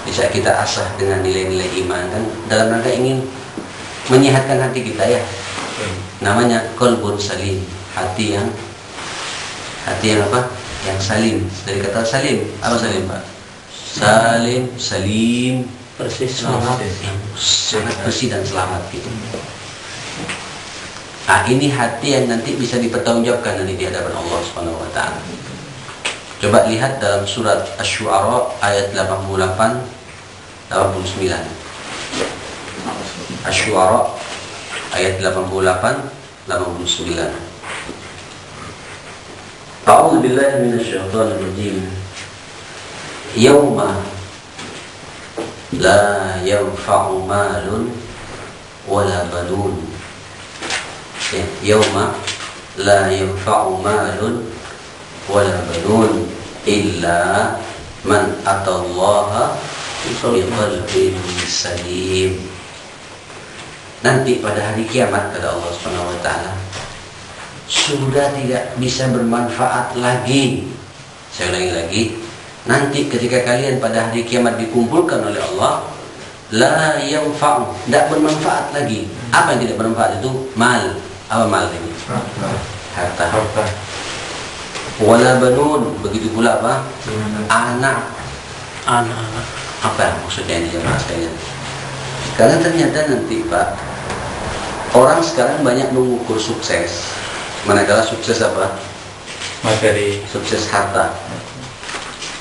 bisa kita asah dengan nilai-nilai iman kan, dalam rangka ingin menyehatkan hati kita ya. Namanya qalbun salim, hati yang apa? Yang salim. Dari kata salim, apa salim Pak? Salim, persis, selamat, yang sangat bersih dan selamat gitu. Nah, ini hati yang nanti bisa dipertanggungjawabkan nanti di hadapan Allah Subhanahu wa taala. Coba lihat dalam surat Asy-Syu'ara ayat 88 89. Asy-Syu'ara ayat 88 89. A'udzu billahi minasyaitonir rajim. Yauma la yanfa'u malun wala banun. Yauma la yanfa'u malun wala banun illa man atallaha biqalbin salim. Nanti pada hari kiamat kata Allah Subhanahu wa taala, sudah tidak bisa bermanfaat lagi. Saya ulangi lagi, nanti ketika kalian pada hari kiamat dikumpulkan oleh Allah, la yanfa'u, tidak bermanfaat lagi. Apa yang tidak bermanfaat itu? Mal. Apa mal ini? Harta. Wala banun, begitu pula apa? Anak. Apa maksudnya ini jemaah sekalian? Karena ternyata nanti Pak, orang sekarang banyak mengukur sukses. Manakala sukses apa? Materi. Sukses harta.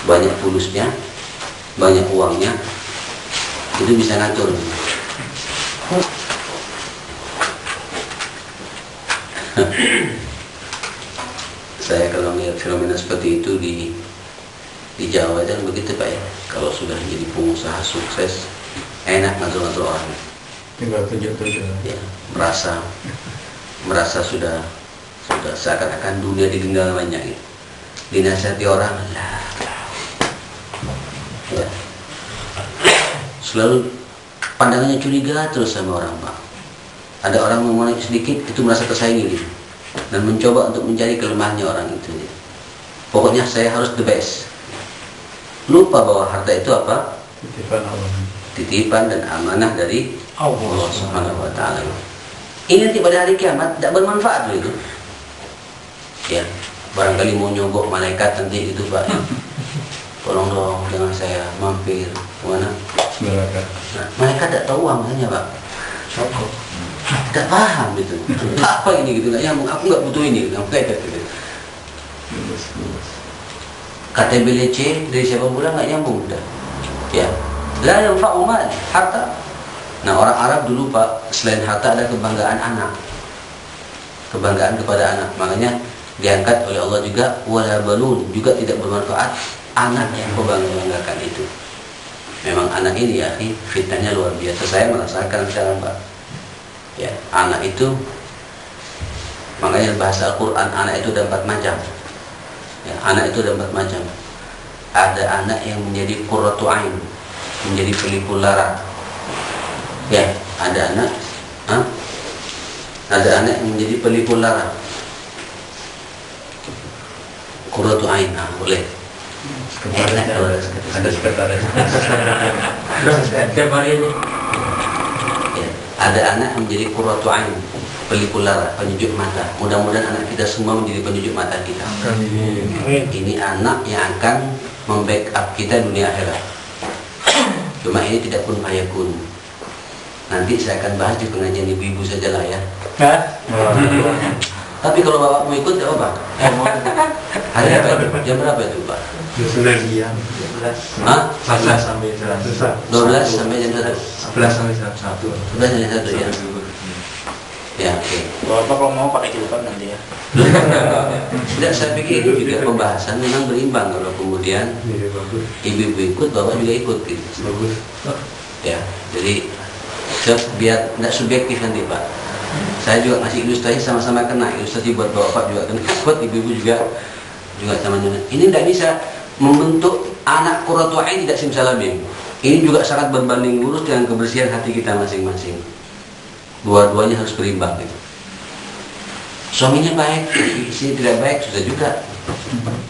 Banyak fulusnya, banyak uangnya, itu bisa ngatur. Saya kalau melihat fenomena seperti itu di Jawa dan begitu Pak ya. Kalau sudah jadi pengusaha sukses, enak ngatur-ngatur orang. Tinggal tunjuk. Ya, merasa sudah seakan-akan dunia digenggamannya gitu. Dinasihati orang lah. Ya. Selalu pandangannya curiga terus sama orang Pak. Ada orang ngomong sedikit itu merasa tersaingi gitu, dan mencoba untuk mencari kelemahannya orang itu. Pokoknya saya harus the best. Lupa bahwa harta itu apa? Titipan Allah. Titipan dan amanah dari Allah Subhanahu wa taala. Ini nanti pada hari kiamat tidak bermanfaat loh itu. Ya, barangkali mau nyogok malaikat nanti itu Pak. Tolong dong jangan saya mampir kemana? Neraka. Nah, malaikat tidak tahu uangnya Pak. Sokok. Tidak paham gitu. Apa ini gitu, nggak nyambung. Aku nggak butuh ini. Gitu. KTBLC dari siapa pula nggak nyambung udah. Ya, la yanfa'u mal, harta. Nah orang Arab dulu Pak, selain harta ada kebanggaan anak, kebanggaan kepada anak. Makanya diangkat oleh Allah juga wala balun, juga tidak bermanfaat anak yang kebanggakan itu. Memang anak ini ya, fitnahnya luar biasa. Saya merasakan sekarang Pak. Ya, anak itu, makanya bahasa Al-Quran anak itu ada 4 macam. Ya, anak itu ada 4 macam. Ada anak yang menjadi qurratu ain, menjadi pelipur lara. Ya, ada anak, ada anak yang menjadi pelipur lara. Qurratu ain, boleh. Enak kalau ada sekretaris. Tiap hari ini. Ada anak yang menjadi qurratu ain, pelipur lara, penyejuk mata. Mudah-mudahan anak kita semua menjadi penyejuk mata kita. Ini anak yang akan membackup kita dunia akhirat. Cuma ini tidak kun fayakun. Nanti saya akan bahas di pengajian ibu-ibu saja lah ya. Tapi kalau bapak mau ikut tidak apa-apa. Hari apa itu? Jam berapa itu Pak? 12 sampai jam 1. 11 sampai jam 1 ya. Ya, oke. Bapak kalau mau pakai jilbab nanti ya. Tidak, saya pikir ini juga pembahasan memang berimbang. Kalau kemudian ibu-ibu ikut, bapak juga ikut gitu. Ya, jadi biar tidak subjektif nanti Pak. Saya juga ngasih ilustrasi sama-sama kena. Ilustrasi buat bapak juga kena, buat ibu-ibu juga sama-sama. Ini tidak bisa membentuk anak qurratu ain tidak simsalabim. Ini juga sangat berbanding lurus dengan kebersihan hati kita masing-masing. Dua-duanya harus berimbang gitu. Suaminya baik, istri tidak baik, susah juga.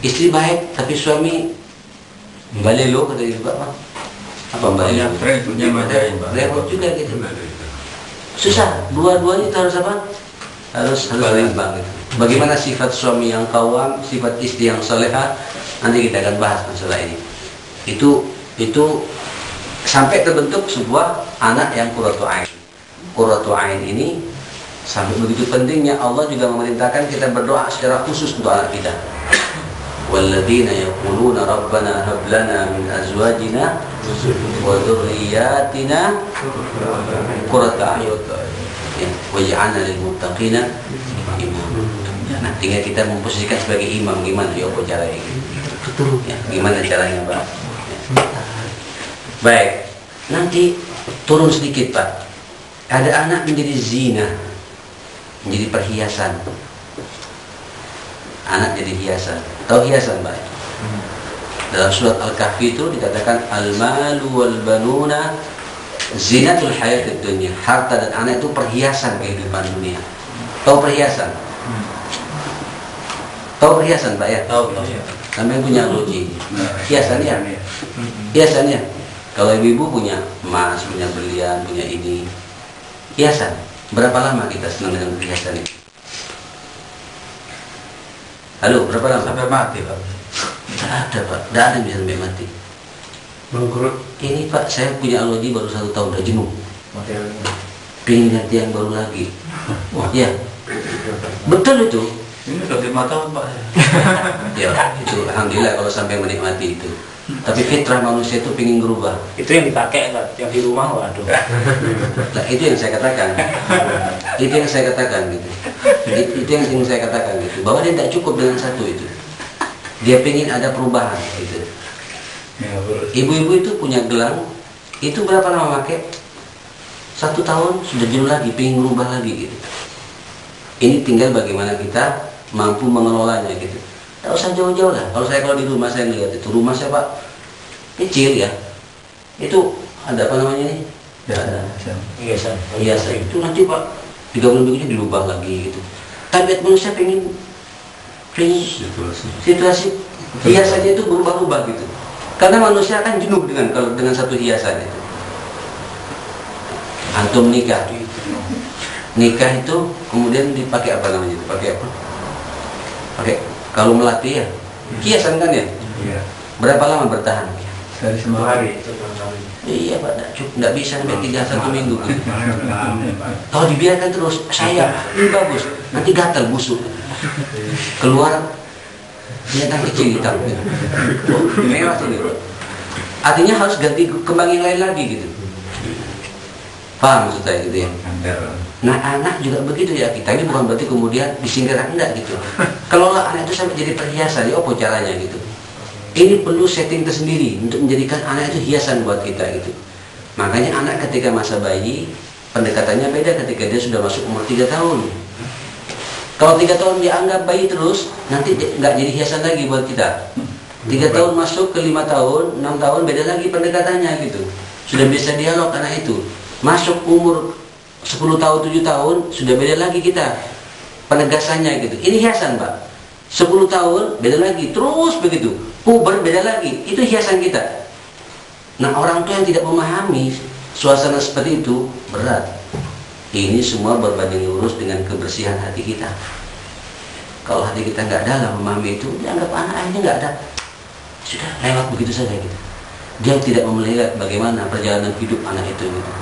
Istri baik, tapi suami balelo kata ibu bapak. Apa Mbak? Punya majain, Pak. Repot juga gitu. Susah. Dua-duanya itu harus apa? Harus seimbang gitu. Bagaimana sifat suami yang qawwam, sifat istri yang salehah, nanti kita akan bahas masalah ini. Itu sampai terbentuk sebuah anak yang qurratu ain. Qurratu ain ini sampai begitu pentingnya Allah juga memerintahkan kita berdoa secara khusus untuk anak kita. Walladzina yaquluna rabbana hab lana min azwajina wa dzurriyyatina qurrata a'yun waj'alna lil muttaqina imama. Nah, tinggal kita memposisikan sebagai imam, gimana ya apa caranya gitu. Ya, gimana caranya, Pak? Ya. Baik, nanti turun sedikit, Pak. Ada anak menjadi zina, menjadi perhiasan. Anak jadi hiasan. Tahu hiasan, Pak? Dalam surat Al-Kahfi itu dikatakan al-malu wal banuna zinatul hayatid dunya. Harta dan anak itu perhiasan kehidupan dunia. Tahu perhiasan? Tahu perhiasan, Pak ya? Tahu. Sampai punya loji. Hiasan ya? Hiasan ya? Kalau ibu-ibu punya emas, punya berlian, punya ini. Hiasan. Berapa lama kita senang dengan perhiasan ini? Halo, berapa lama? Sampai mati, Pak. Tidak ada, Pak. Tidak ada yang bisa sampai mati. Bangkrut. Ini, Pak, saya punya loji baru 1 tahun, udah jenuh. Pengen ganti yang baru lagi. Ya, betul itu. Ini udah 5 tahun, Pak. Ya, itu alhamdulillah kalau sampai menikmati itu. Tapi fitrah manusia itu pengen berubah. Itu yang dipakai, Pak. Yang di rumah, waduh. Nah, itu yang saya katakan. Itu yang saya katakan gitu. Itu yang ingin saya katakan gitu. Bahwa dia tidak cukup dengan satu itu. Dia pengen ada perubahan gitu. Ibu-ibu itu punya gelang. Itu berapa lama pakai? 1 tahun sudah jenuh lagi, pengen berubah lagi gitu. Ini tinggal bagaimana kita mampu mengelolanya gitu. Tidak usah jauh-jauh lah. Kalau di rumah saya melihat itu, rumah saya Pak kecil ya. Itu ada apa namanya ini? Hiasan. Itu nanti Pak 3 bulan berikutnya dirubah lagi gitu. Tabiat manusia pengen situasi hiasannya itu berubah-ubah gitu. Karena manusia akan jenuh dengan satu hiasan itu. Antum nikah itu kemudian dipakai apa namanya? Pakai apa? Pakai kalau melati ya, hiasan kan ya? Iya. Berapa lama bertahan? Dari semua hari. Iya Pak, tidak bisa sampai 1 minggu. Kalau dibiarkan terus, ini bagus, nanti gatal busuk, keluar binatang kecil hitam. Mewah ini. Artinya harus ganti kembang yang lain lagi gitu. Paham maksud saya gitu ya? Nah anak juga begitu ya, kita ini bukan berarti kemudian disingkirkan, enggak gitu. Kalau anak itu sampai jadi perhiasan, ya apa caranya gitu. Ini perlu setting tersendiri untuk menjadikan anak itu hiasan buat kita gitu. Makanya anak ketika masa bayi, pendekatannya beda ketika dia sudah masuk umur 3 tahun. Kalau 3 tahun dianggap bayi terus, nanti nggak jadi hiasan lagi buat kita. 3 tahun masuk ke 5 tahun, 6 tahun beda lagi pendekatannya gitu. Sudah bisa dialog anak itu. Masuk umur 10 tahun, 7 tahun, sudah beda lagi kita penegasannya gitu. Ini hiasan Pak. 10 tahun beda lagi, terus begitu. Puber beda lagi, itu hiasan kita. Nah orang tua yang tidak memahami suasana seperti itu berat. Ini semua berbanding lurus dengan kebersihan hati kita. Kalau hati kita nggak dalam memahami itu, dianggap anak-anaknya nggak ada, sudah lewat begitu saja gitu. Dia tidak melihat bagaimana perjalanan hidup anak itu gitu.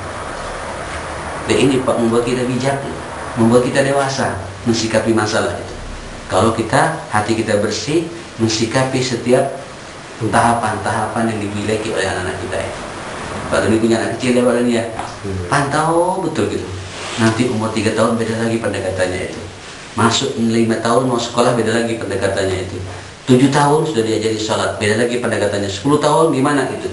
Dan ini Pak membuat kita bijak, membuat kita dewasa mensikapi masalah itu. Kalau hati kita bersih, mensikapi setiap tahapan-tahapan yang dimiliki oleh anak-anak kita ya. Pak Doni punya anak kecil ya Pak Doni ya, pantau betul gitu. Nanti umur 3 tahun beda lagi pendekatannya itu. Masuk 5 tahun mau sekolah beda lagi pendekatannya itu. 7 tahun sudah diajari sholat, beda lagi pendekatannya. 10 tahun gimana gitu.